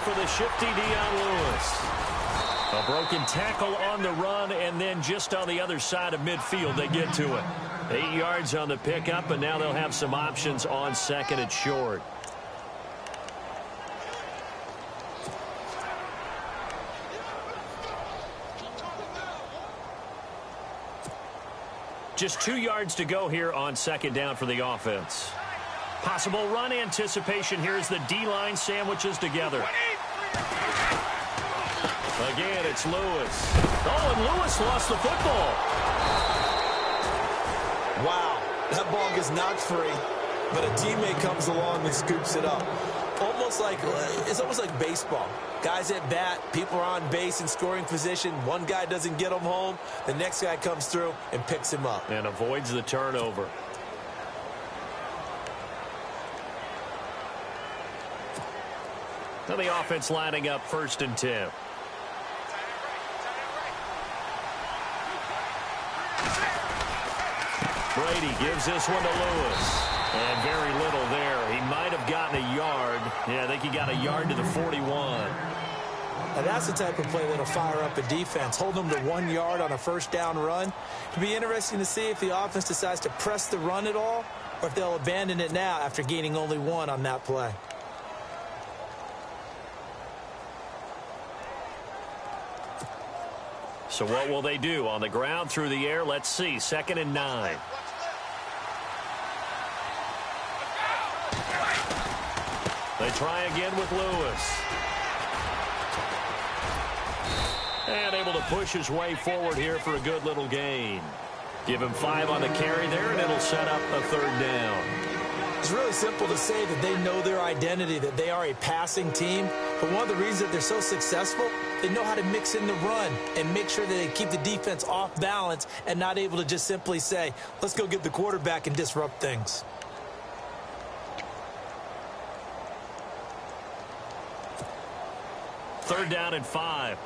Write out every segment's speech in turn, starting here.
for the shifty Dion Lewis. A broken tackle on the run, and then just on the other side of midfield, they get to it. 8 yards on the pickup, and now they'll have some options on second and short. Just 2 yards to go here on second down for the offense. Possible run anticipation here as the D-line sandwiches together. Again, it's Lewis. Oh, and Lewis lost the football. Wow, that ball gets knocked free, but a teammate comes along and scoops it up. It's almost like baseball. Guys at bat, people are on base in scoring position. One guy doesn't get him home. The next guy comes through and picks him up. And avoids the turnover. Now the offense lining up 1st and 10. Brady gives this one to Lewis. And very little there. He might have gotten a yard. Yeah, I think he got a yard to the 41. Now that's the type of play that'll fire up a defense. Hold them to 1 yard on a first down run. It'll be interesting to see if the offense decides to press the run at all, or if they'll abandon it now after gaining only 1 on that play. So what will they do? On the ground, through the air, let's see. 2nd and 9. They try again with Lewis. And able to push his way forward here for a good little gain. Give him 5 on the carry there, and it'll set up a 3rd down. It's really simple to say that they know their identity, that they are a passing team. But one of the reasons that they're so successful, they know how to mix in the run and make sure that they keep the defense off balance and not able to just simply say, let's go get the quarterback and disrupt things. Third down and 5.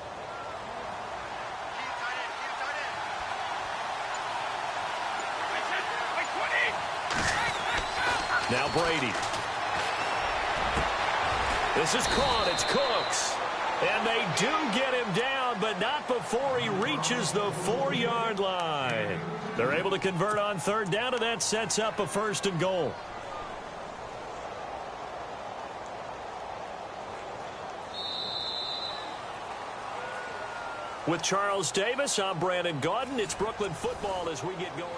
Now Brady. This is caught. It's Cooks. And they do get him down, but not before he reaches the 4-yard line. They're able to convert on 3rd down, and that sets up a 1st and goal. With Charles Davis, I'm Brandon Gaudin. It's Brooklyn football as we get going.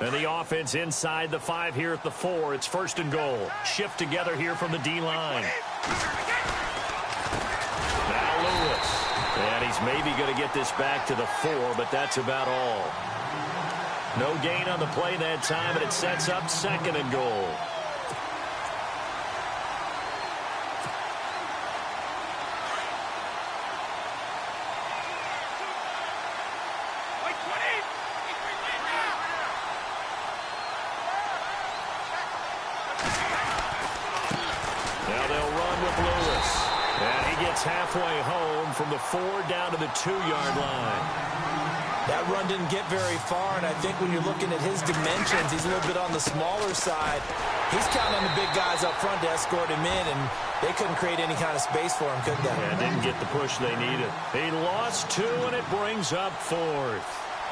And the offense inside the 5 here at the 4. It's 1st and goal. Shift together here from the D-line. Now Lewis. And he's maybe going to get this back to the 4, but that's about all. No gain on the play that time, and it sets up 2nd and goal. Now they'll run with Lewis. And he gets halfway home from the 4 down to the 2-yard line. That run didn't get very far, and I think when you're looking at his dimensions, he's a little bit on the smaller side. He's counting on the big guys up front to escort him in, and they couldn't create any kind of space for him, could they? Yeah, didn't get the push they needed. He lost 2, and it brings up 4th.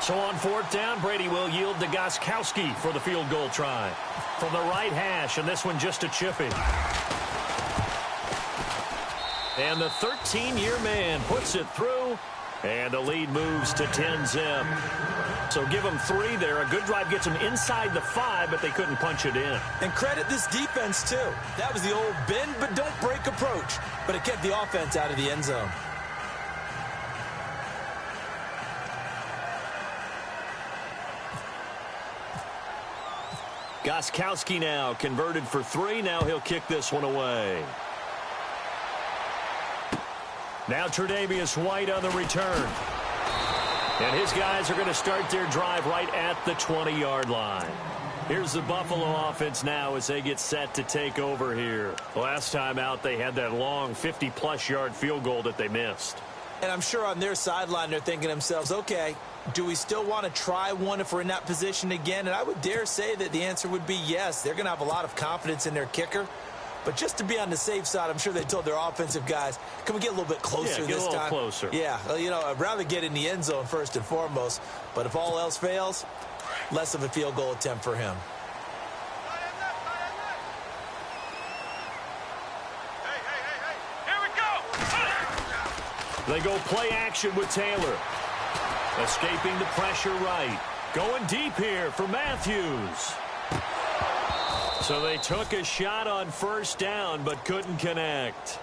So on 4th down, Brady will yield to DaeDaySki's for the field goal try. From the right hash, and this one just a chippy. And the 13-year man puts it through. And the lead moves to 10-zip. So give them 3 there. A good drive gets them inside the 5, but they couldn't punch it in. And credit this defense, too. That was the old bend but don't break approach. But it kept the offense out of the end zone. DaeDaySki's now converted for 3. Now he'll kick this one away. Now Tre'Davious White on the return. And his guys are going to start their drive right at the 20-yard line. Here's the Buffalo offense now as they get set to take over here. Last time out, they had that long 50-plus yard field goal that they missed. And I'm sure on their sideline they're thinking to themselves, okay, do we still want to try one if we're in that position again? And I would dare say that the answer would be yes. They're going to have a lot of confidence in their kicker. But just to be on the safe side, I'm sure they told their offensive guys, can we get a little bit closer this time? Yeah, get a little closer. Yeah, well, you know, I'd rather get in the end zone first and foremost. But if all else fails, less of a field goal attempt for him. They go play action with Taylor. Escaping the pressure right. Going deep here for Matthews. So they took a shot on first down but couldn't connect.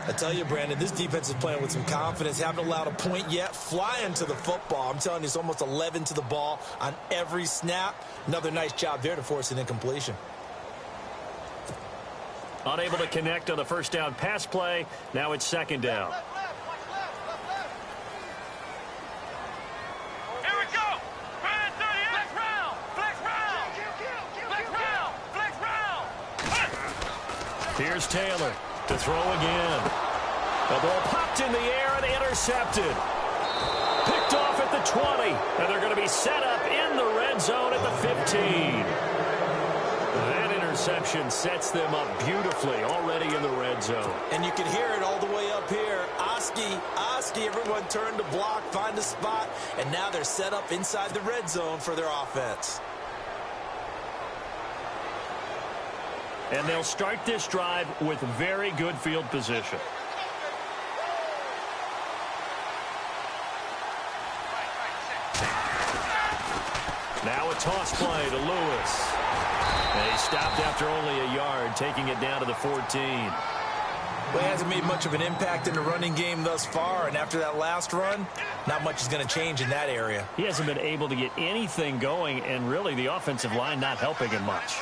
I tell you, Brandon, this defense is playing with some confidence. Haven't allowed a point yet. Flying to the football. I'm telling you, it's almost 11 to the ball on every snap. Another nice job there to force an incompletion. Unable to connect on the first down pass play. Now it's second down. Here's Taylor to throw again. The ball popped in the air and intercepted. Picked off at the 20. And they're going to be set up in the red zone at the 15. That interception sets them up beautifully already in the red zone. And you can hear it all the way up here. Oski, everyone turned to block, find a spot. And now they're set up inside the red zone for their offense. And they'll start this drive with very good field position. Now a toss play to Lewis. And he stopped after only a yard, taking it down to the 14. Well, he hasn't made much of an impact in the running game thus far, and after that last run, not much is going to change in that area. He hasn't been able to get anything going, and really the offensive line not helping him much.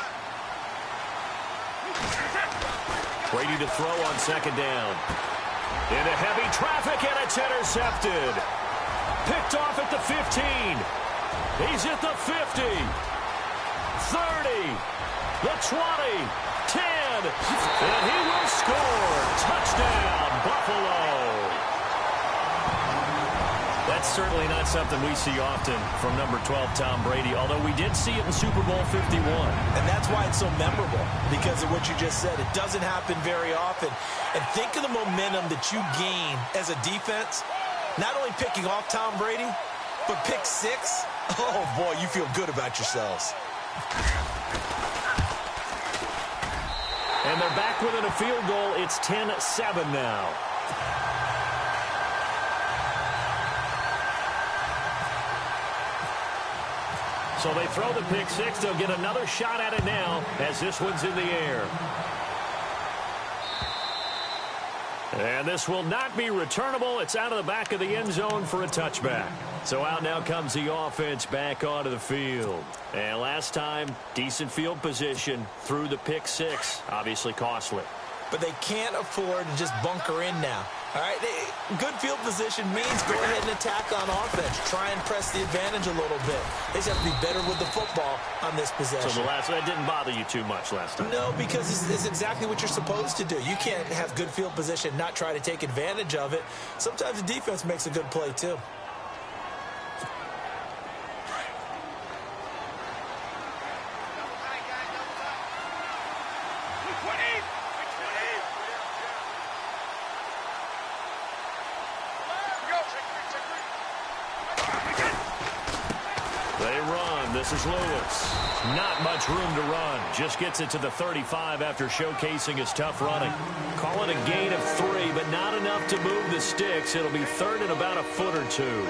Brady to throw on second down. Into heavy traffic, and it's intercepted. Picked off at the 15. He's at the 50. 30. The 20. 10. And he will score. Touchdown, Buffalo. That's certainly not something we see often from number 12, Tom Brady, although we did see it in Super Bowl 51. And that's why it's so memorable, because of what you just said. It doesn't happen very often. And think of the momentum that you gain as a defense, not only picking off Tom Brady, but pick six. Oh, boy, you feel good about yourselves. And they're back within a field goal. It's 10-7 now. So they throw the pick six. They'll get another shot at it now as this one's in the air. And this will not be returnable. It's out of the back of the end zone for a touchback. So out now comes the offense back onto the field. And last time, decent field position through the pick six. Obviously costly. But they can't afford to just bunker in now. All right, good field position means go ahead and attack on offense. Try and press the advantage a little bit. They just have to be better with the football on this possession. So that didn't bother you too much last time? No, because it's exactly what you're supposed to do. You can't have good field position, not try to take advantage of it. Sometimes the defense makes a good play, too. This is Lewis. Not much room to run. Just gets it to the 35 after showcasing his tough running. Call it a gain of 3, but not enough to move the sticks. It'll be third and about a foot or two.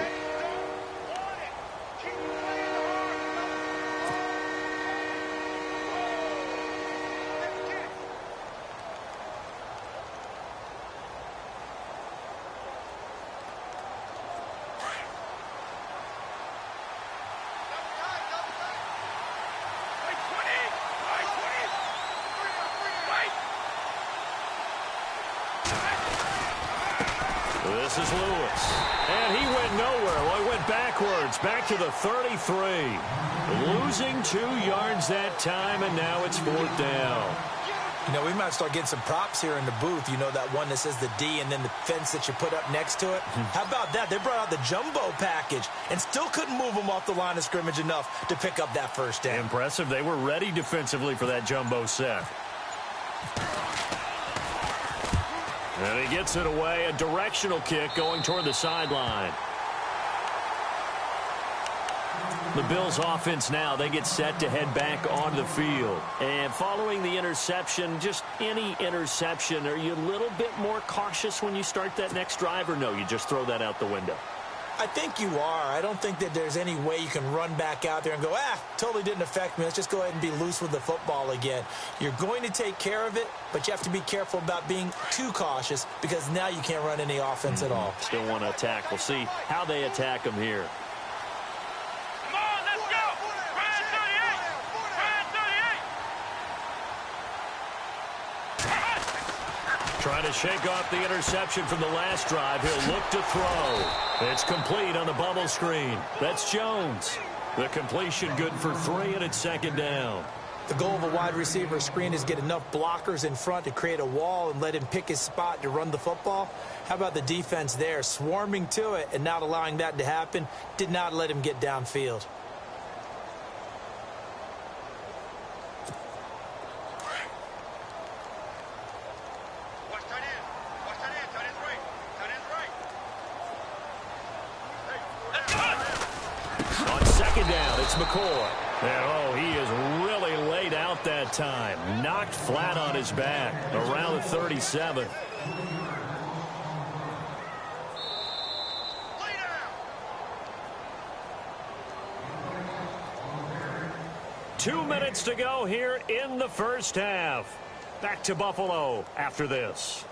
This is Lewis. And he went nowhere. Well, he went backwards. Back to the 33. Losing 2 yards that time, and now it's fourth down. You know, we might start getting some props here in the booth. You know, that one that says the D and then the fence that you put up next to it. How about that? They brought out the jumbo package and still couldn't move them off the line of scrimmage enough to pick up that first down. Impressive. They were ready defensively for that jumbo set. And he gets it away. A directional kick going toward the sideline. The Bills offense now, they get set to head back onto the field. And following the interception, just any interception, are you a little bit more cautious when you start that next drive, or no, you just throw that out the window? I think you are. I don't think that there's any way you can run back out there and go, totally didn't affect me. Let's just go ahead and be loose with the football again. You're going to take care of it, but you have to be careful about being too cautious because now you can't run any offense at all. Still want to attack. We'll see how they attack them here. Trying to shake off the interception from the last drive. He'll look to throw. It's complete on the bubble screen. That's Jones. The completion good for 3, and it's second down. The goal of a wide receiver screen is get enough blockers in front to create a wall and let him pick his spot to run the football. How about the defense there, swarming to it and not allowing that to happen? Did not let him get downfield. McCoy. And, he is really laid out that time. Knocked flat on his back around the 37. Two minutes to go here in the first half. Back to Buffalo after this.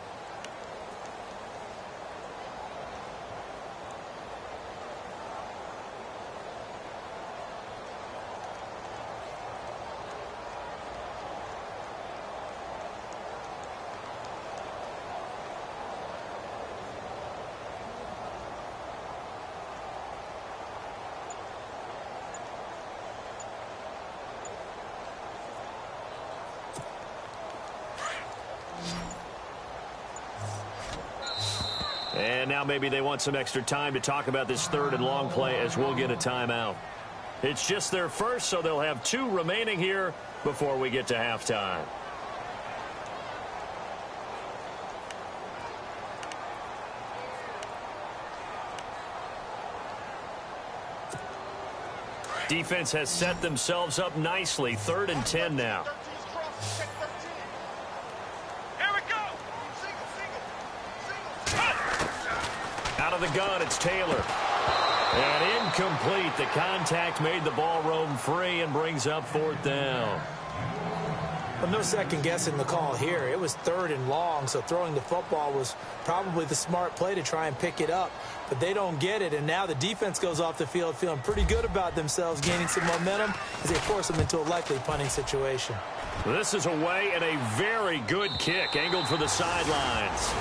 And now maybe they want some extra time to talk about this third and long play as we'll get a timeout. It's just their first, so they'll have 2 remaining here before we get to halftime. Defense has set themselves up nicely. 3rd and 10 now. Out of the gun, it's Taylor. And incomplete. The contact made the ball roam free and brings up 4th down. Well, no second guessing the call here. It was 3rd and long, so throwing the football was probably the smart play to try and pick it up. But they don't get it, and now the defense goes off the field feeling pretty good about themselves, gaining some momentum as they force them into a likely punting situation. This is away and a very good kick, angled for the sidelines.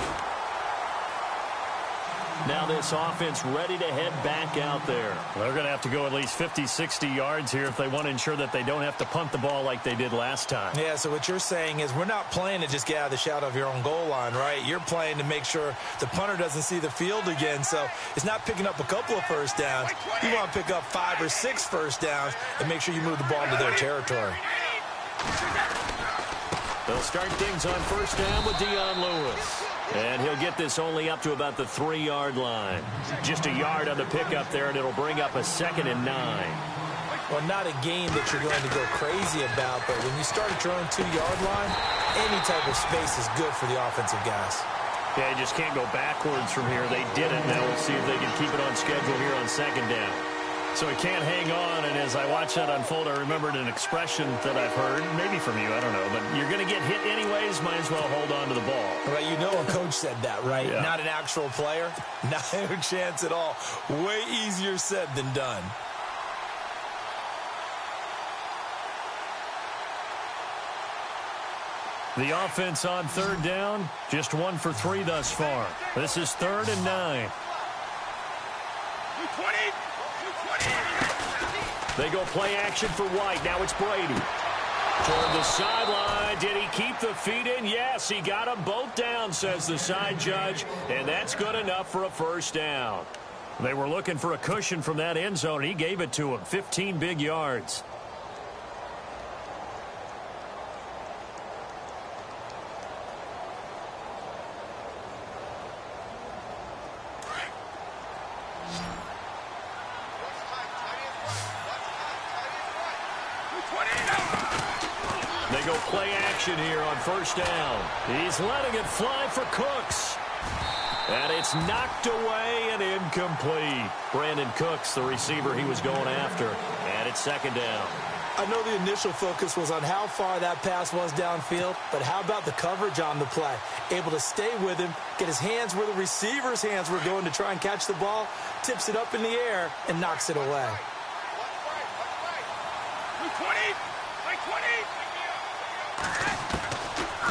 Now this offense ready to head back out there. They're going to have to go at least 50, 60 yards here if they want to ensure that they don't have to punt the ball like they did last time. Yeah, so what you're saying is we're not playing to just get out of the shadow of your own goal line, right? You're playing to make sure the punter doesn't see the field again. So it's not picking up a couple of first downs. You want to pick up 5 or 6 first downs and make sure you move the ball into their territory. They'll start things on first down with Dion Lewis. And he'll get this only up to about the 3-yard line. Just a yard on the pickup there, and it'll bring up a 2nd and 9. Well, not a game that you're going to go crazy about, but when you start at your own 2-yard line, any type of space is good for the offensive guys. Yeah, you just can't go backwards from here. They did it. Now we'll see if they can keep it on schedule here on 2nd down. So he can't hang on, and as I watch that unfold, I remembered an expression that I've heard, maybe from you, I don't know, but you're going to get hit anyways, might as well hold on to the ball. Right, you know a coach said that, right? Yeah. Not an actual player. Not a chance at all. Way easier said than done. The offense on 3rd down, just 1 for 3 thus far. This is 3rd and 9. They go play action for White. Now it's Brady. Toward the sideline. Did he keep the feet in? Yes, he got them both down, says the side judge, and that's good enough for a first down. They were looking for a cushion from that end zone, and he gave it to him. 15 big yards. They go play action here on first down. He's letting it fly for Cooks. And it's knocked away and incomplete. Brandon Cooks, the receiver he was going after. And it's second down. I know the initial focus was on how far that pass was downfield, but how about the coverage on the play? Able to stay with him, get his hands where the receiver's hands were going to try and catch the ball, tips it up in the air, and knocks it away.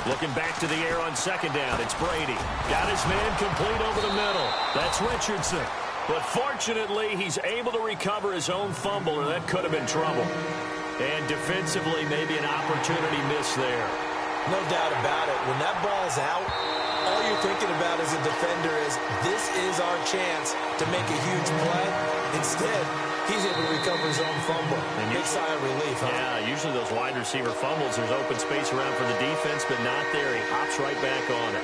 Looking back to the air on second down. It's Brady. Got his man complete over the middle. That's Richardson. But fortunately, he's able to recover his own fumble, or that could have been trouble. And defensively, maybe an opportunity miss there. No doubt about it. When that ball's out, all you're thinking about as a defender is, this is our chance to make a huge play. Instead, he's able to recover his own fumble. And big sigh of relief, huh? Yeah, usually those wide receiver fumbles, there's open space around for the defense, but not there. He hops right back on it.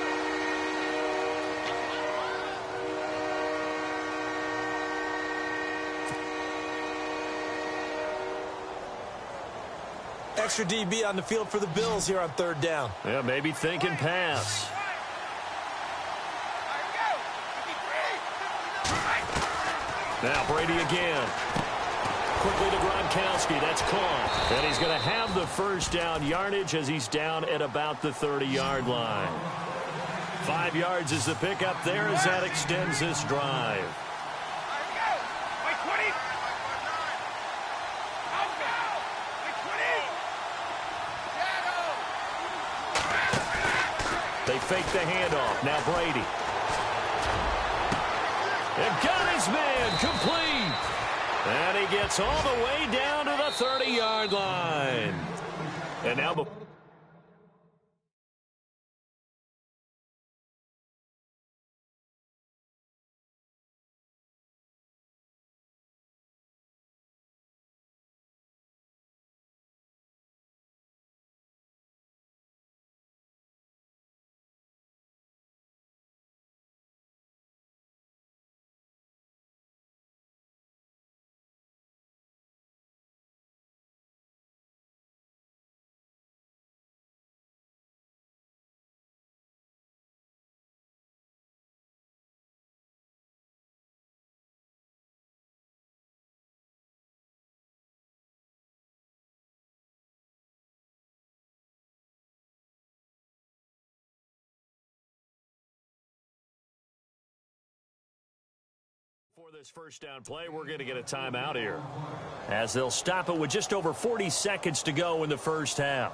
Extra DB on the field for the Bills here on third down. Yeah, maybe thinking pass. Now Brady again. Quickly to Gronkowski. That's caught. And he's going to have the first down yardage as he's down at about the 30-yard line. 5 yards is the pickup there as that extends this drive. They fake the handoff. Now Brady. And got his man complete. And he gets all the way down to the 30-yard line. And now for this first down play, we're going to get a timeout here, as they'll stop it with just over 40 seconds to go in the first half.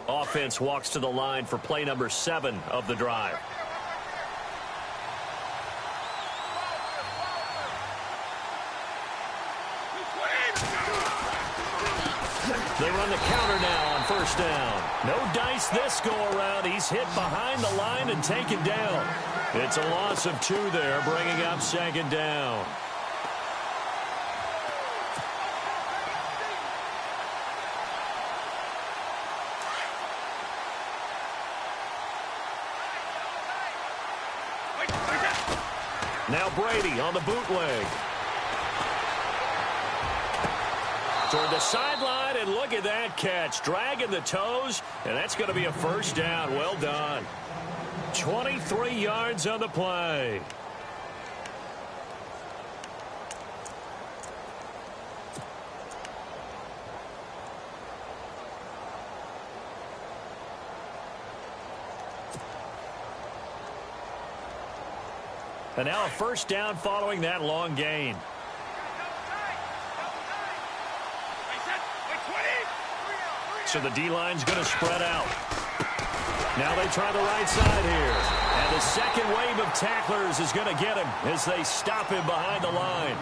Offense walks to the line for play number 7 of the drive. They run the counter now on first down. No dice this go around. He's hit behind the line and taken down. It's a loss of 2 there, bringing up second down. Now Brady on the bootleg. Toward the sideline, and look at that catch. Dragging the toes, and that's going to be a first down. Well done. 23 yards on the play. And now a first down following that long gain. So the D-line's going to spread out. Now they try the right side here. And the second wave of tacklers is going to get him as they stop him behind the line.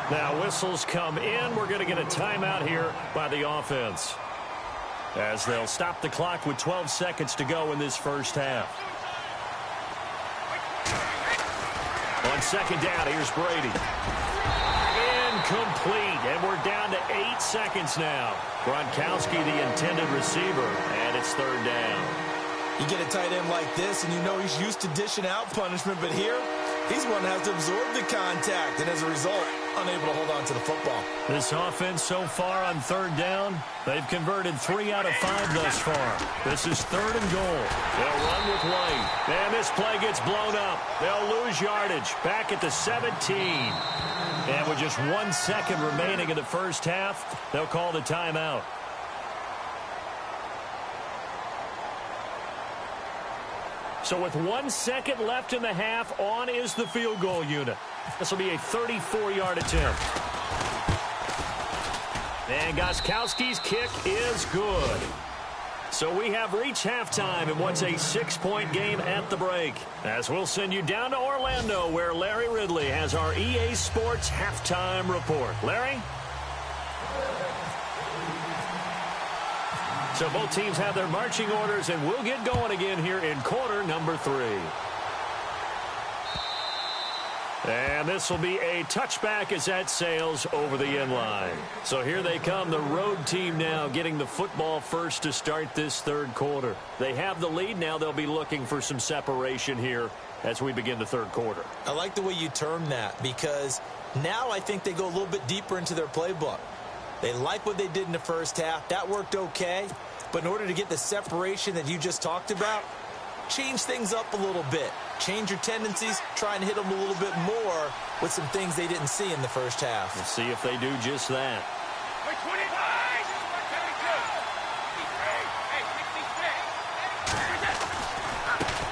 Now whistles come in. We're going to get a timeout here by the offense, as they'll stop the clock with 12 seconds to go in this first half. On second down, here's Brady. Incomplete, and we're down to 8 seconds now. Gronkowski, the intended receiver, and it's third down. You get a tight end like this, and you know he's used to dishing out punishment, but here, he's one that has to absorb the contact, and as a result, unable to hold on to the football. This offense so far on third down, they've converted 3 out of 5 thus far. This is third and goal. They'll run with White. And this play gets blown up. They'll lose yardage back at the 17. And with just 1 second remaining in the first half, they'll call the timeout. So with 1 second left in the half, on is the field goal unit. This will be a 34-yard attempt. And Gostkowski's kick is good. So we have reached halftime in what's a 6-point game at the break. As we'll send you down to Orlando, where Larry Ridley has our EA Sports halftime report. Larry? So both teams have their marching orders, and we'll get going again here in quarter number 3. And this will be a touchback as that sails over the end line. So here they come, the road team now getting the football first to start this third quarter. They have the lead. Now they'll be looking for some separation here as we begin the third quarter. I like the way you term that, because now I think they go a little bit deeper into their playbook. They like what they did in the first half. That worked okay. But in order to get the separation that you just talked about, change things up a little bit. Change your tendencies. Try and hit them a little bit more with some things they didn't see in the first half. We'll see if they do just that.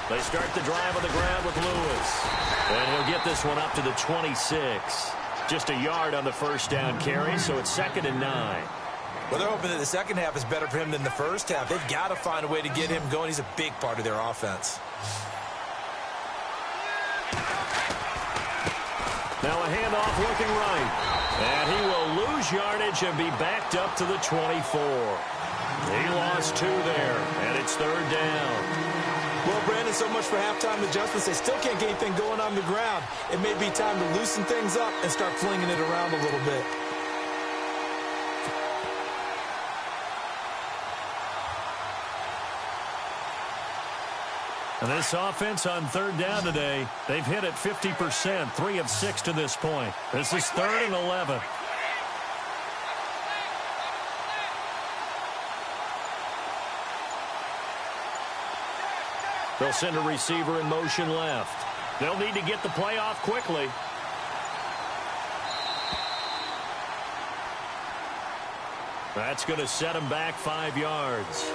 They start the drive on the ground with Lewis. And he'll get this one up to the 26. Just a yard on the first down carry, so it's 2nd and 9. Well, they're hoping that the second half is better for him than the first half. They've got to find a way to get him going. He's a big part of their offense. Now a handoff looking right. And he will lose yardage and be backed up to the 24. He lost 2 there, and it's third down. Well, Brandon, so much for halftime adjustments. They still can't get anything going on the ground. It may be time to loosen things up and start flinging it around a little bit. And this offense on third down today, they've hit it 50%, 3 of 6 to this point. This is 3rd and 11. They'll send a receiver in motion left. They'll need to get the play off quickly. That's going to set him back 5 yards.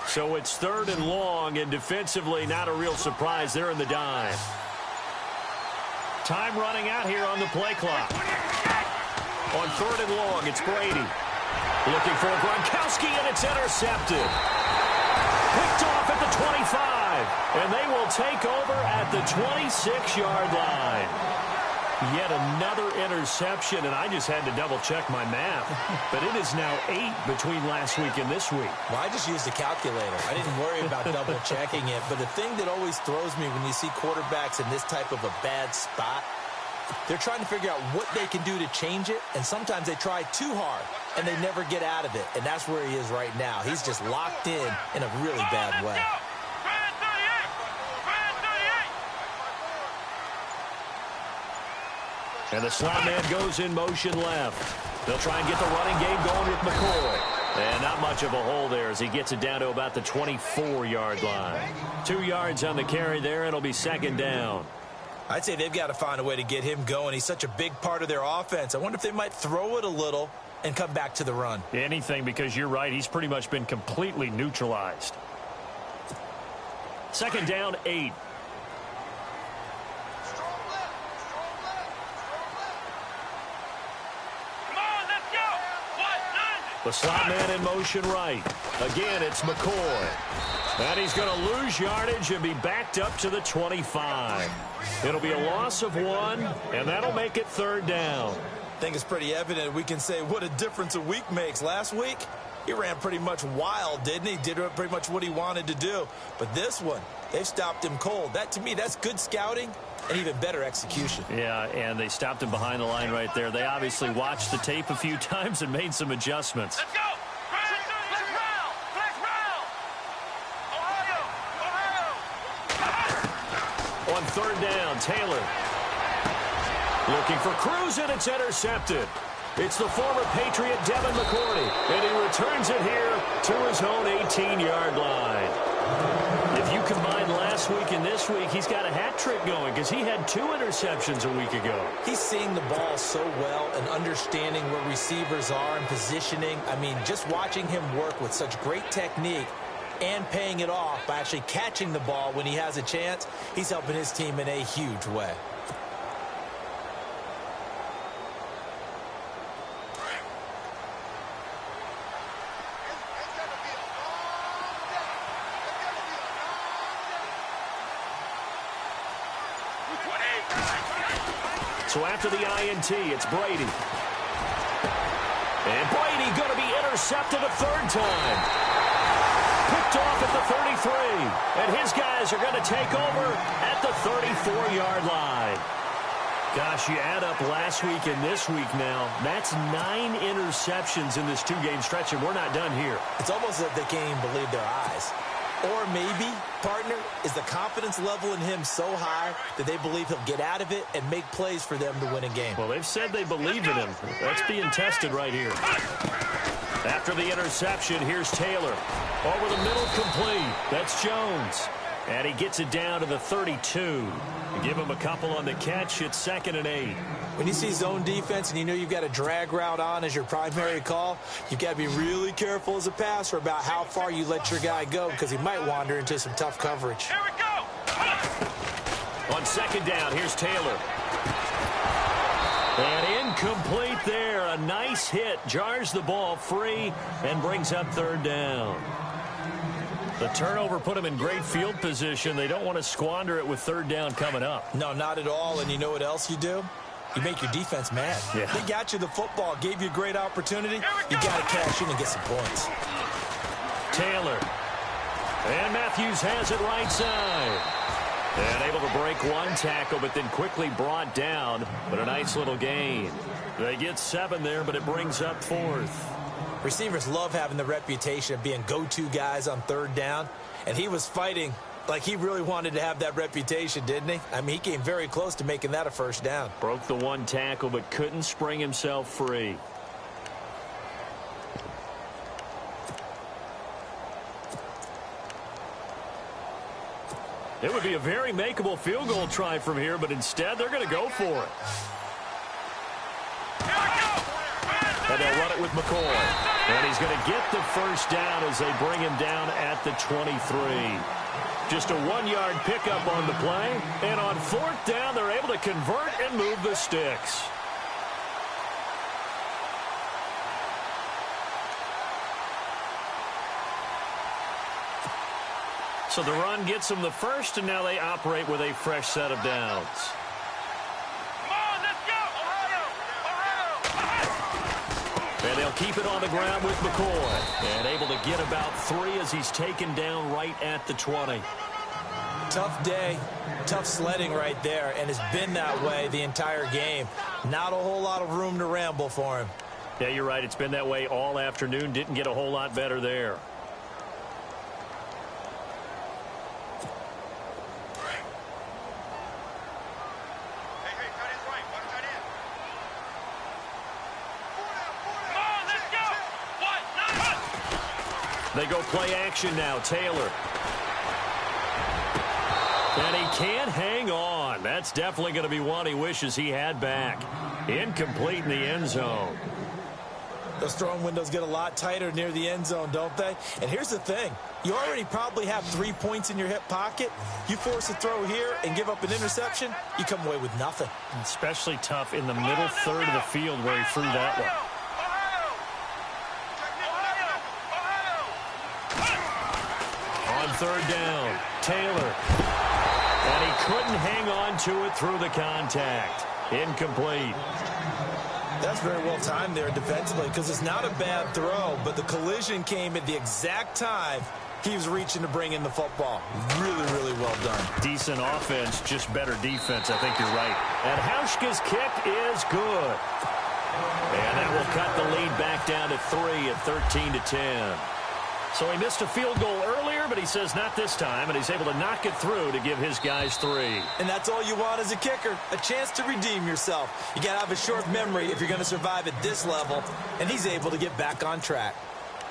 So it's 3rd and long, and defensively not a real surprise. They're in the dime. Time running out here on the play clock. On 3rd and long, it's Brady. Looking for Gronkowski, and it's intercepted. Picked off at the 25, and they will take over at the 26-yard line. Yet another interception, and I just had to double-check my math. But it is now 8 between last week and this week. Well, I just used a calculator. I didn't worry about double-checking it. But the thing that always throws me when you see quarterbacks in this type of a bad spot, they're trying to figure out what they can do to change it, and sometimes they try too hard, and they never get out of it. And that's where he is right now. He's just locked in a really bad way. And the slot man goes in motion left. They'll try and get the running game going with McCoy. And not much of a hole there as he gets it down to about the 24-yard line. 2 yards on the carry there, and it'll be second down. I'd say they've got to find a way to get him going. He's such a big part of their offense. I wonder if they might throw it a little and come back to the run. Anything, because you're right. He's pretty much been completely neutralized. Second down, 8. The slot man in motion right. Again, it's McCoy. And he's going to lose yardage and be backed up to the 25. It'll be a loss of 1, and that'll make it third down. I think it's pretty evident we can say what a difference a week makes. Last week, he ran pretty much wild, didn't he? Did pretty much what he wanted to do. But this one, they've stopped him cold. That, to me, that's good scouting and even better execution. Yeah, and they stopped him behind the line right there. They obviously watched the tape a few times and made some adjustments. Let's go! On third down, Taylor. Looking for Cruz, and it's intercepted. It's the former Patriot Devin McCourty, and he returns it here to his own 18-yard line. If you combine last week and this week, he's got a hat trick going because he had 2 interceptions a week ago. He's seeing the ball so well and understanding where receivers are and positioning. I mean, just watching him work with such great technique and paying it off by actually catching the ball when he has a chance, he's helping his team in a huge way. So after the INT, it's Brady. And Brady going to be intercepted a third time. Picked off at the 33. And his guys are going to take over at the 34-yard line. Gosh, you add up last week and this week now. That's 9 interceptions in this 2-game stretch, and we're not done here. It's almost like they can't even believe their eyes. Or maybe, partner, is the confidence level in him so high that they believe he'll get out of it and make plays for them to win a game. Well, they've said they believe in him. That's being tested right here. After the interception, here's Taylor. Over the middle, complete. That's Jones. And he gets it down to the 32. Give him a couple on the catch. It's 2nd and 8. When you see zone defense and you know you've got a drag route on as your primary call, you've got to be really careful as a passer about how far you let your guy go because he might wander into some tough coverage. Here we go! On 2nd down, here's Taylor. And incomplete there. A nice hit. Jars the ball free and brings up 3rd down. The turnover put them in great field position. They don't want to squander it with 3rd down coming up. No, not at all. And you know what else you do? You make your defense mad. Yeah. They got you the football, gave you a great opportunity. You got to cash in and get some points. Taylor. And Matthews has it right side. And able to break 1 tackle, but then quickly brought down. But a nice little gain. They get 7 there, but it brings up 4th. Receivers love having the reputation of being go-to guys on 3rd down. And he was fighting like he really wanted to have that reputation, didn't he? I mean, he came very close to making that a 1st down. Broke the 1 tackle, but couldn't spring himself free. It would be a very makeable field goal try from here, but instead they're going to go for it. And they'll run it with McCoy. And he's going to get the 1st down as they bring him down at the 23. Just a 1-yard pickup on the play. And on 4th down, they're able to convert and move the sticks. So the run gets them the 1st, and now they operate with a fresh set of downs. And they'll keep it on the ground with McCoy. And able to get about 3 as he's taken down right at the 20. Tough day, tough sledding right there, and it's been that way the entire game. Not a whole lot of room to ramble for him. Yeah, you're right. It's been that way all afternoon. Didn't get a whole lot better there. They go play action now. Taylor. And he can't hang on. That's definitely going to be one he wishes he had back. Incomplete in the end zone. Those throwing windows get a lot tighter near the end zone, don't they? And here's the thing. You already probably have 3 points in your hip pocket. You force a throw here and give up an interception, you come away with nothing. Especially tough in the middle third of the field where he threw that one. On third down, Taylor. And he couldn't hang on to it through the contact. Incomplete. That's very well timed there defensively because it's not a bad throw, but the collision came at the exact time he was reaching to bring in the football. Really, really well done. Decent offense, just better defense. I think you're right. And Hauschka's kick is good. And that will cut the lead back down to 3 at 13-10. So he missed a field goal earlier, but he says not this time, and he's able to knock it through to give his guys 3. And that's all you want as a kicker, a chance to redeem yourself. You got to have a short memory if you're going to survive at this level, and he's able to get back on track.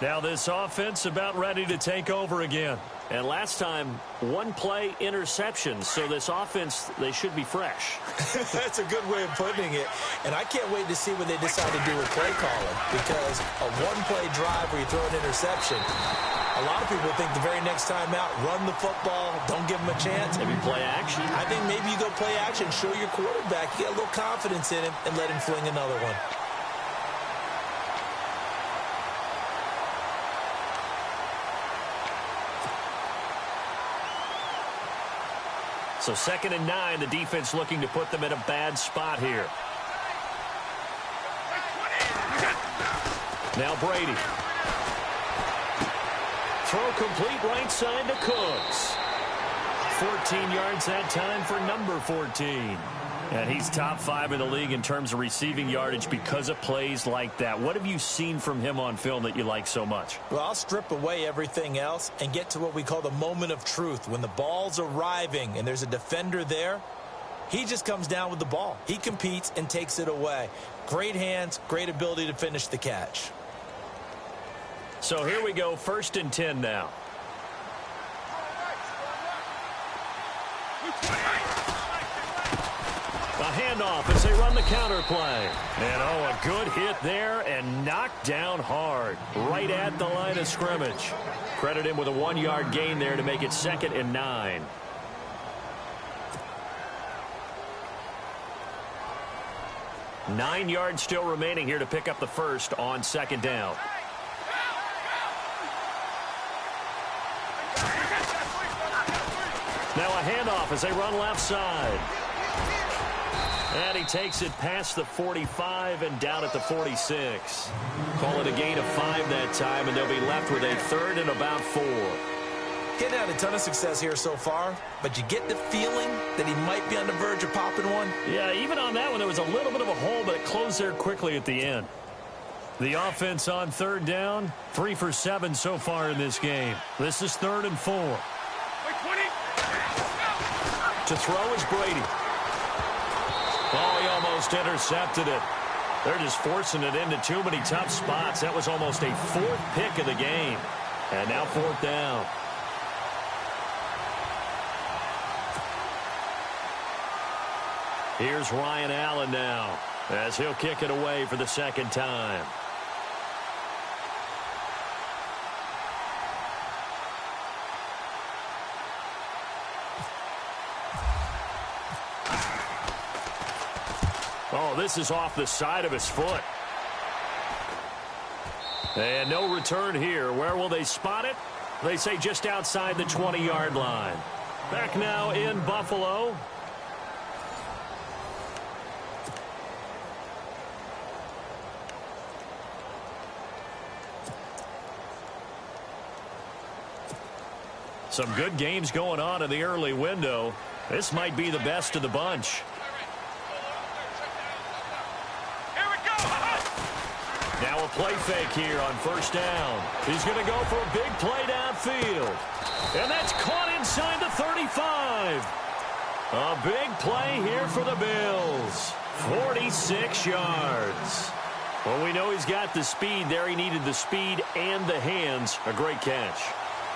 Now this offense about ready to take over again. And last time, 1 play interception, so this offense, they should be fresh. That's a good way of putting it. And I can't wait to see what they decide to do with play calling, because a 1-play drive where you throw an interception, a lot of people think the very next time out, run the football, don't give them a chance. Maybe play action. I think maybe you go play action, show your quarterback, you get a little confidence in him, and let him fling another one. So 2nd and 9, the defense looking to put them in a bad spot here. Now Brady. Throw complete right side to Cooks. 14 yards that time for number 14. And he's top 5 in the league in terms of receiving yardage because of plays like that. What have you seen from him on film that you like so much? Well, I'll strip away everything else and get to what we call the moment of truth. When the ball's arriving and there's a defender there, he just comes down with the ball. He competes and takes it away. Great hands, great ability to finish the catch. So here we go, 1st and 10 now. A handoff as they run the counter play. And, a good hit there and knocked down hard. Right at the line of scrimmage. Credit him with a 1-yard gain there to make it 2nd and 9. Nine yards still remaining here to pick up the first on 2nd down. Now a handoff as they run left side. And he takes it past the 45 and down at the 46. Call it a gain of 5 that time, and they'll be left with a 3rd and about 4. Getting out a ton of success here so far, but you get the feeling that he might be on the verge of popping one. Yeah, even on that one, there was a little bit of a hole, but it closed there quickly at the end. The offense on 3rd down, 3 for 7 so far in this game. This is 3rd and 4. To throw is Brady. Oh, he almost intercepted it. They're just forcing it into too many tough spots. That was almost a 4th pick of the game. And now 4th down. Here's Ryan Allen now as he'll kick it away for the 2nd time. Oh, this is off the side of his foot. And no return here. Where will they spot it? They say just outside the 20-yard line. Back now in Buffalo. Some good games going on in the early window. This might be the best of the bunch. Now a play fake here on 1st down. He's going to go for a big play downfield. And that's caught inside the 35. A big play here for the Bills. 46 yards. Well, we know he's got the speed there. He needed the speed and the hands. A great catch.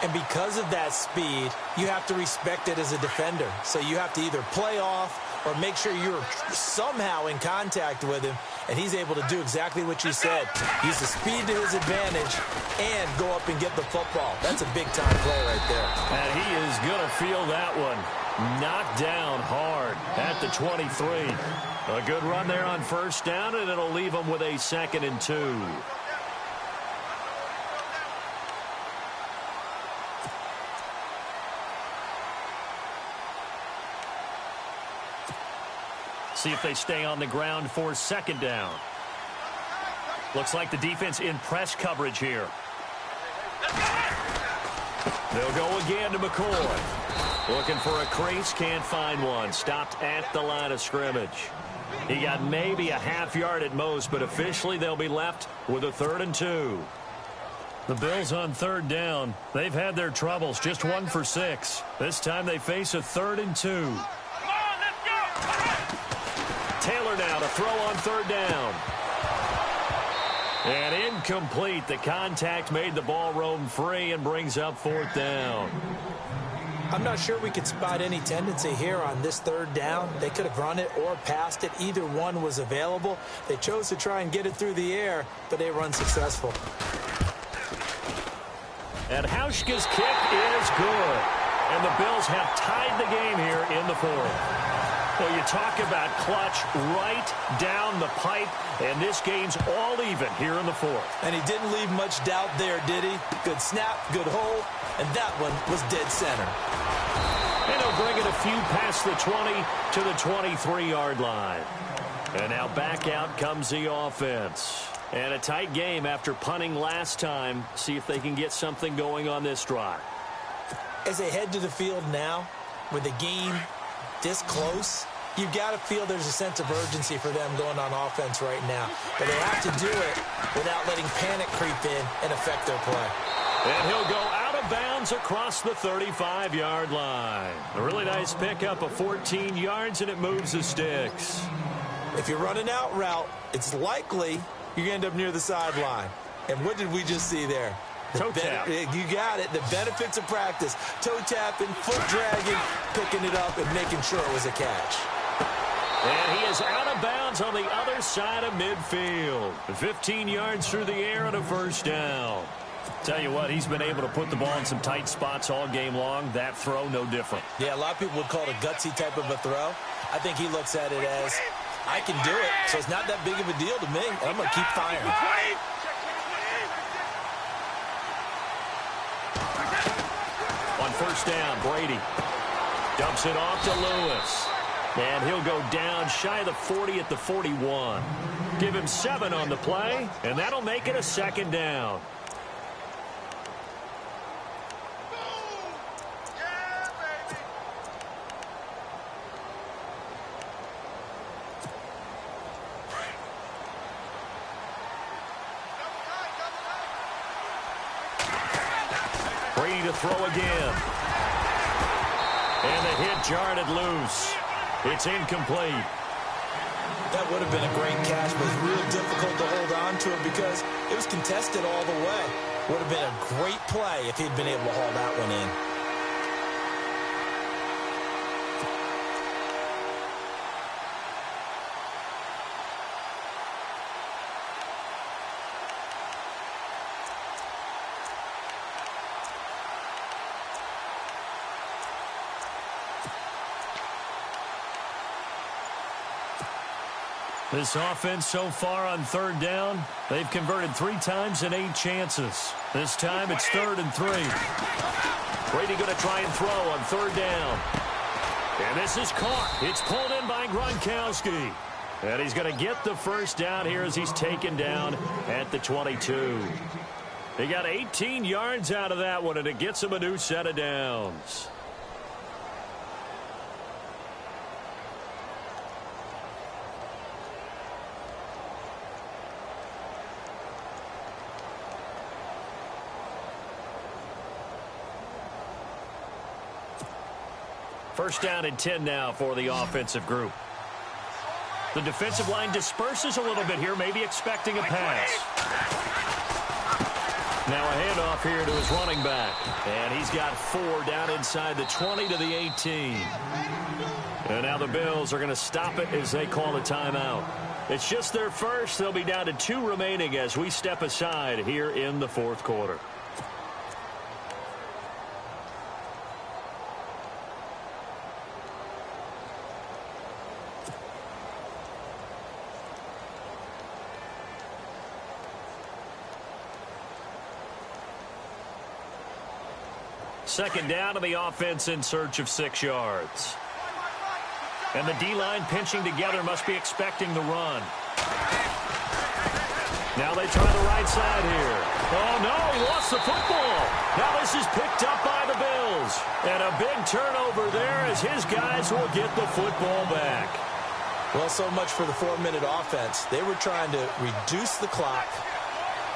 And because of that speed, you have to respect it as a defender. So you have to either play off or make sure you're somehow in contact with him, and he's able to do exactly what you said. Use the speed to his advantage and go up and get the football. That's a big-time play right there. And he is going to feel that one. Knocked down hard at the 23. A good run there on first down, and it'll leave him with a 2nd and 2. See if they stay on the ground for 2nd down. Looks like the defense in press coverage here. They'll go again to McCoy. Looking for a crease, can't find one. Stopped at the line of scrimmage. He got maybe a half yard at most, but officially they'll be left with a 3rd and 2. The Bills on 3rd down. They've had their troubles, just 1 for 6. This time they face a 3rd and 2. Taylor now to throw on 3rd down. And incomplete. The contact made the ball roam free and brings up 4th down. I'm not sure we could spot any tendency here on this 3rd down. They could have run it or passed it. Either one was available. They chose to try and get it through the air, but they were unsuccessful. And Hauschka's kick is good. And the Bills have tied the game here in the 4th. Well, you talk about clutch right down the pipe, and this game's all even here in the 4th. And he didn't leave much doubt there, did he? Good snap, good hold, and that one was dead center. And he'll bring it a few past the 20 to the 23-yard line. And now back out comes the offense. And a tight game after punting last time. See if they can get something going on this drive. As they head to the field now, with the game this close, you've got to feel there's a sense of urgency for them going on offense right now. But they have to do it without letting panic creep in and affect their play. And he'll go out of bounds across the 35-yard line. A really nice pickup of 14 yards, and it moves the sticks. If you're running out route, it's likely you're going to end up near the sideline. And what did we just see there? Toe tap. You got it. The benefits of practice. Toe tapping, foot dragging, picking it up, and making sure it was a catch. And he is out of bounds on the other side of midfield. 15 yards through the air and a 1st down. Tell you what, he's been able to put the ball in some tight spots all game long. That throw, no different. Yeah, a lot of people would call it a gutsy type of a throw. I think he looks at it as, I can do it, so it's not that big of a deal to me. I'm going to keep firing. On 1st down, Brady dumps it off to Lewis. And he'll go down shy of the 40 at the 41. Give him 7 on the play, and that'll make it a 2nd down. Brady to throw again. And the hit jarred it loose. It's incomplete. That would have been a great catch, but it's real difficult to hold on to it because it was contested all the way. Would have been a great play if he'd been able to haul that one in. This offense so far on 3rd down, they've converted 3 times in 8 chances. This time it's 3rd and 3. Brady going to try and throw on 3rd down. And this is caught. It's pulled in by Gronkowski. And he's going to get the 1st down here as he's taken down at the 22. He got 18 yards out of that one, and it gets him a new set of downs. First down and 10 now for the offensive group. The defensive line disperses a little bit here, maybe expecting a pass. Now a handoff here to his running back. And he's got 4 down inside the 20 to the 18. And now the Bills are going to stop it as they call a timeout. It's just their first. They'll be down to 2 remaining as we step aside here in the fourth quarter. Second down to the offense in search of 6 yards. And the D-line pinching together must be expecting the run. Now they try the right side here. Oh, no, he lost the football. Now this is picked up by the Bills. And a big turnover there as his guys will get the football back. Well, so much for the 4-minute offense. They were trying to reduce the clock,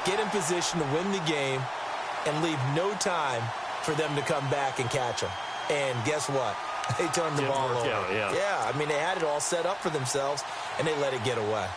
get in position to win the game, and leave no time for them to come back and catch them. And guess what? They turned the ball over. Yeah, I mean, they had it all set up for themselves, and they let it get away.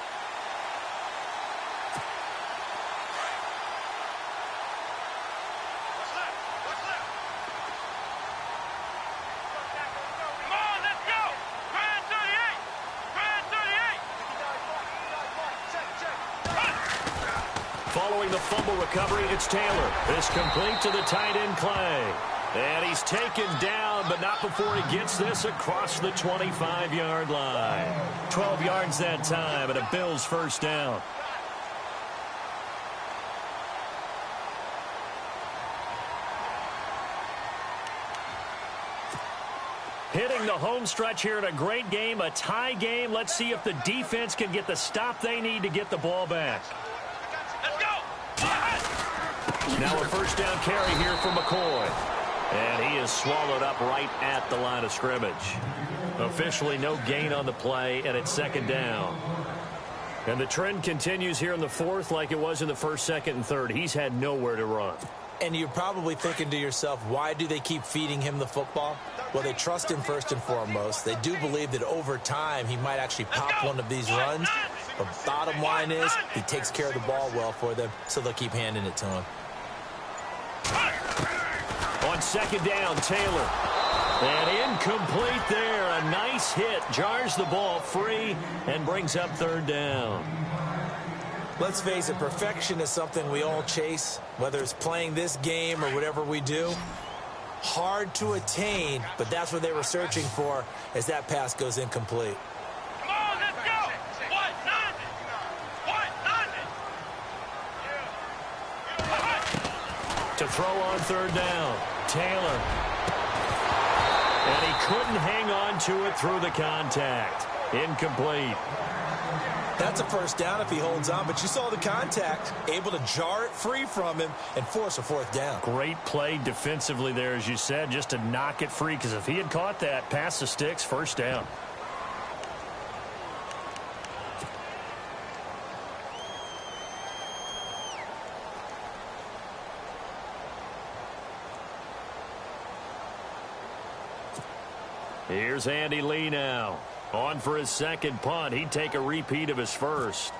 Following the fumble recovery, it's Taylor. This complete to the tight end, Clay. And he's taken down, but not before he gets this across the 25-yard line. 12 yards that time, and a Bills first down. Hitting the home stretch here in a great game, a tie game. Let's see if the defense can get the stop they need to get the ball back. Now a first down carry here for McCoy. And he is swallowed up right at the line of scrimmage. Officially no gain on the play, and it's second down. And the trend continues here in the fourth like it was in the first, second, and third. He's had nowhere to run. And you're probably thinking to yourself, why do they keep feeding him the football? Well, they trust him first and foremost. They do believe that over time he might actually pop one of these runs. But bottom line is he takes care of the ball well for them, so they'll keep handing it to him. On second down, Taylor. And incomplete there. A nice hit. Jars the ball free and brings up third down. Let's face it, perfection is something we all chase, whether it's playing this game or whatever we do. Hard to attain, but that's what they were searching for as that pass goes incomplete. Come on, let's go! To throw on third down, Taylor. And he couldn't hang on to it through the contact. Incomplete. That's a first down if he holds on, but you saw the contact, able to jar it free from him and force a fourth down. Great play defensively there, as you said, just to knock it free, because if he had caught that, past the sticks, first down. Here's Andy Lee now. On for his second punt. He'd take a repeat of his first.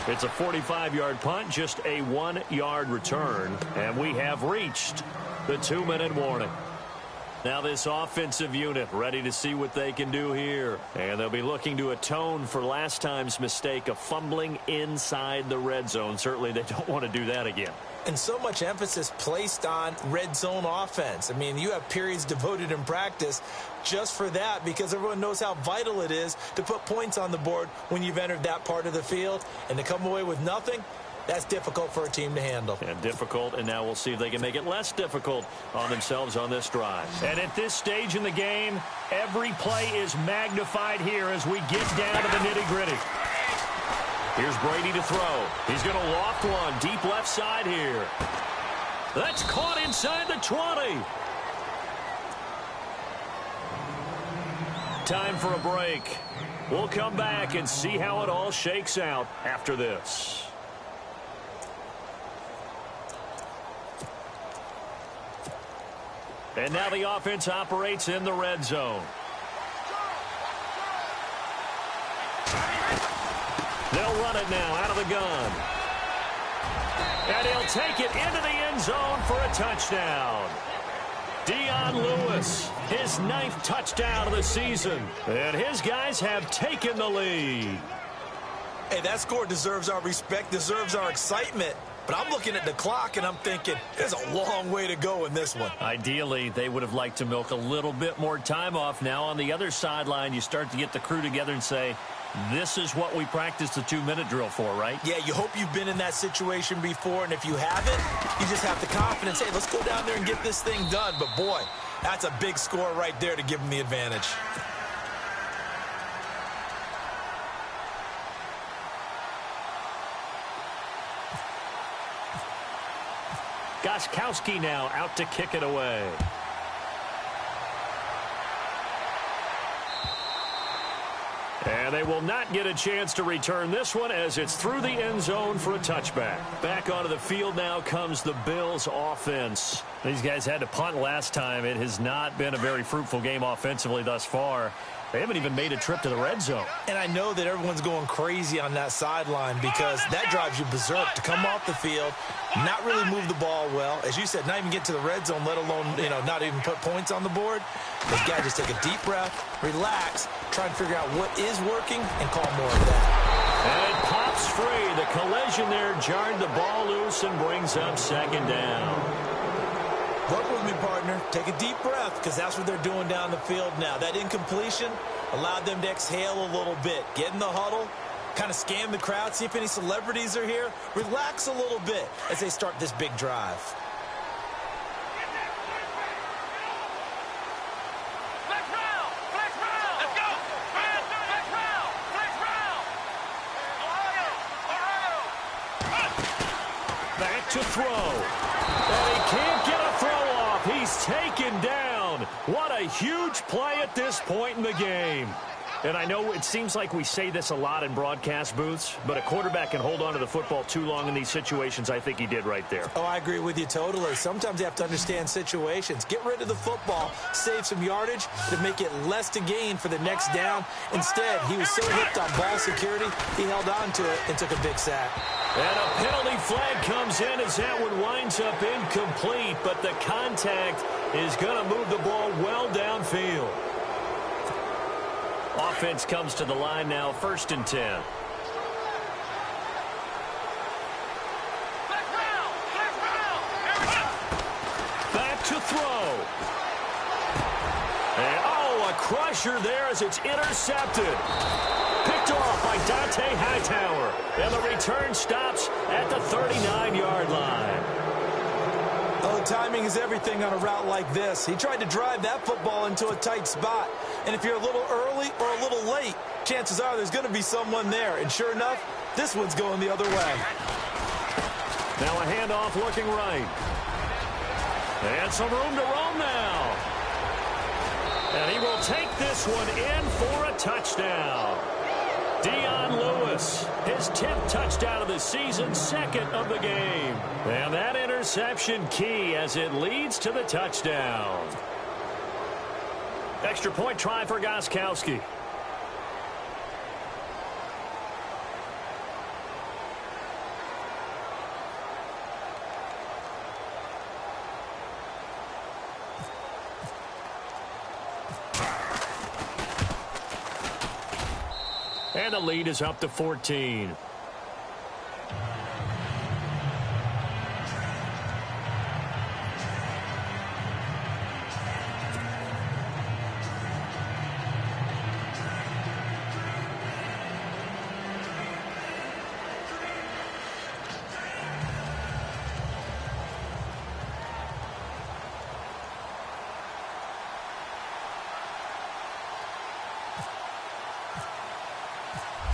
It's a 45-yard punt, just a 1-yard return. And we have reached the 2-minute warning. Now this offensive unit ready to see what they can do here. And they'll be looking to atone for last time's mistake of fumbling inside the red zone. Certainly they don't want to do that again. And so much emphasis placed on red zone offense. I mean, you have periods devoted in practice just for that, because everyone knows how vital it is to put points on the board when you've entered that part of the field. And to come away with nothing, that's difficult for a team to handle. And difficult, and now we'll see if they can make it less difficult on themselves on this drive. And at this stage in the game, every play is magnified here as we get down to the nitty-gritty. Here's Brady to throw. He's going to loft one deep left side here. That's caught inside the 20. Time for a break. We'll come back and see how it all shakes out after this. And now the offense operates in the red zone. They'll run it now out of the gun. And he'll take it into the end zone for a touchdown. Dion Lewis, his 9th touchdown of the season. And his guys have taken the lead. Hey, that score deserves our respect, deserves our excitement. But I'm looking at the clock, and I'm thinking, there's a long way to go in this one. Ideally, they would have liked to milk a little bit more time off. Now on the other sideline, you start to get the crew together and say, this is what we practiced the 2-minute drill for, right? Yeah, you hope you've been in that situation before, and if you haven't, you just have the confidence, hey, let's go down there and get this thing done. But, boy, that's a big score right there to give them the advantage. Gostkowski now out to kick it away. And they will not get a chance to return this one as it's through the end zone for a touchback. Back onto the field now comes the Bills offense. These guys had to punt last time. It has not been a very fruitful game offensively thus far. They haven't even made a trip to the red zone. And I know that everyone's going crazy on that sideline because that drives you berserk to come off the field, not really move the ball well. As you said, not even get to the red zone, let alone, not even put points on the board. Those guys just take a deep breath, relax, try and figure out what is working, and call more of that. And it pops free. The collision there jarred the ball loose and brings up second down. Work with me, partner. Take a deep breath because that's what they're doing down the field now. That incompletion allowed them to exhale a little bit. Get in the huddle, kind of scan the crowd, see if any celebrities are here. Relax a little bit as they start this big drive. Flex round! Flex round! Let's go! Flex round! Flex round! Ohio! Back to throw. And he can't get a throw off. He's taken down. What a huge play at this point in the game. And I know it seems like we say this a lot in broadcast booths, but a quarterback can hold on to the football too long in these situations. I think he did right there. Oh, I agree with you totally. Sometimes you have to understand situations. Get rid of the football, save some yardage to make it less to gain for the next down. Instead, he was so hooked on ball security, he held on to it and took a big sack. And a penalty flag comes in as that one winds up incomplete, but the contact is going to move the ball well downfield. Offense comes to the line now, 1st and 10. Back to throw. And, a crusher there as it's intercepted. Picked off by Dante Hightower. And the return stops at the 39-yard line. Oh, timing is everything on a route like this. He tried to drive that football into a tight spot. And if you're a little early or a little late, chances are there's going to be someone there. And sure enough, this one's going the other way. Now a handoff looking right. And some room to roam now. And he will take this one in for a touchdown. Dion Lewis, his 10th touchdown of the season, 2nd of the game. And that interception key as it leads to the touchdown. Extra point try for Gostkowski. And the lead is up to 14.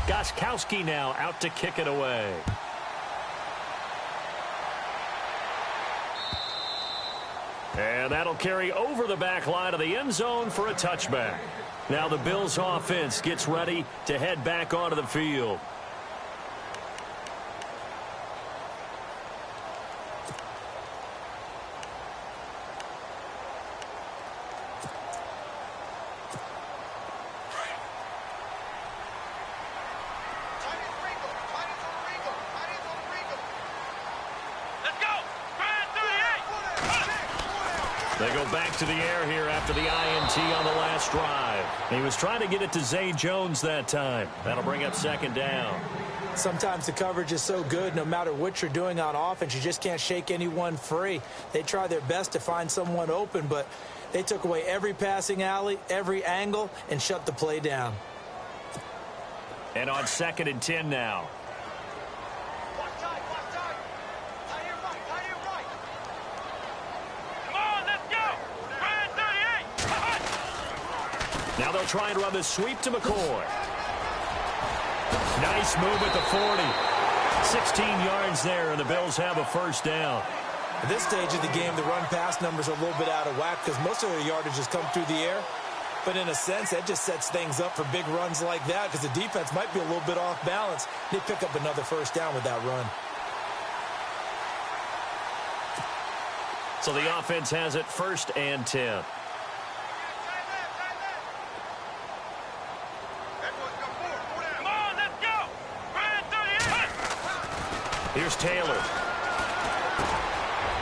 Gostkowski now out to kick it away. And that'll carry over the back line of the end zone for a touchback. Now the Bills offense gets ready to head back onto the field. They go back to the air here after the INT on the last drive. He was trying to get it to Zay Jones that time. That'll bring up second down. Sometimes the coverage is so good, no matter what you're doing on offense, you just can't shake anyone free. They try their best to find someone open, but they took away every passing alley, every angle, and shut the play down. And on 2nd and 10 now. Now they'll try and run this sweep to McCoy. Nice move at the 40. 16 yards there, and the Bills have a first down. At this stage of the game, the run-pass numbers are a little bit out of whack because most of their yardage has come through the air. But in a sense, that just sets things up for big runs like that because the defense might be a little bit off balance. They pick up another first down with that run. So the offense has it 1st and 10. Here's Taylor.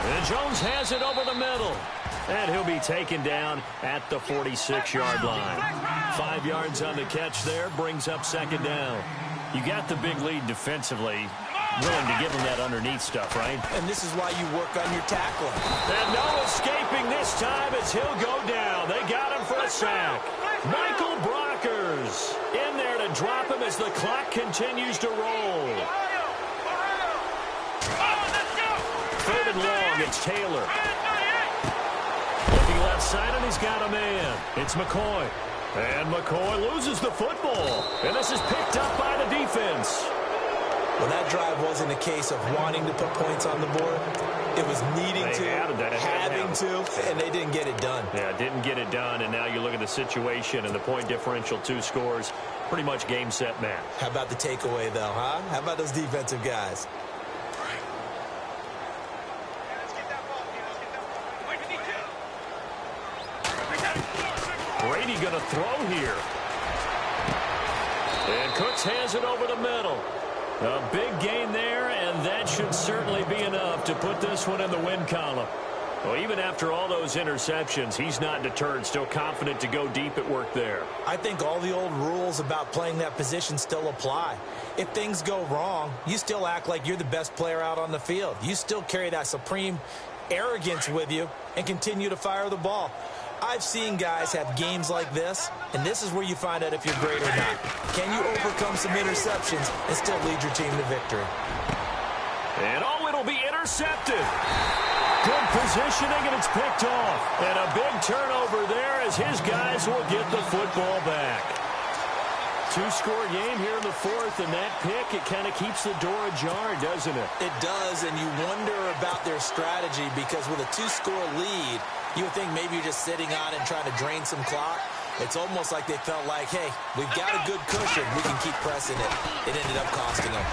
And Jones has it over the middle. And he'll be taken down at the 46-yard line. 5 yards on the catch there, brings up second down. You got the big lead defensively. Willing to give him that underneath stuff, right? And this is why you work on your tackling. And no escaping this time as he'll go down. They got him for a sack. Michael Brockers in there to drop him as the clock continues to roll. 3rd and long, it's Taylor. Looking left side, and he's got a man. It's McCoy. And McCoy loses the football. And this is picked up by the defense. Well, that drive wasn't a case of wanting to put points on the board. It was needing having to, and they didn't get it done. Yeah, didn't get it done, and now you look at the situation and the point differential, 2 scores, pretty much game, set, match. How about the takeaway, though, huh? How about those defensive guys? Brady going to throw here. And Cooks has it over the middle. A big gain there, and that should certainly be enough to put this one in the win column. Well, even after all those interceptions, he's not deterred, still confident to go deep at work there. I think all the old rules about playing that position still apply. If things go wrong, you still act like you're the best player out on the field. You still carry that supreme arrogance with you and continue to fire the ball. I've seen guys have games like this, and this is where you find out if you're great or not. Can you overcome some interceptions and still lead your team to victory? And it'll be intercepted. Good positioning, and it's picked off. And a big turnover there as his guys will get the football back. 2-score game here in the 4th, and that pick, it kind of keeps the door ajar, doesn't it? It does, and you wonder about their strategy because with a 2-score lead, you would think maybe you're just sitting on it and trying to drain some clock. It's almost like they felt like, hey, we've got a good cushion. We can keep pressing it. It ended up costing them.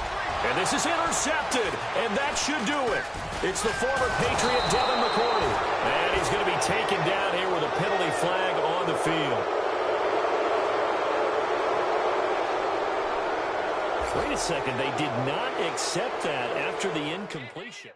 And this is intercepted, and that should do it. It's the former Patriot Devin McCourty. And he's going to be taken down here with a penalty flag on the field. Wait a second, they did not accept that after the incompletion.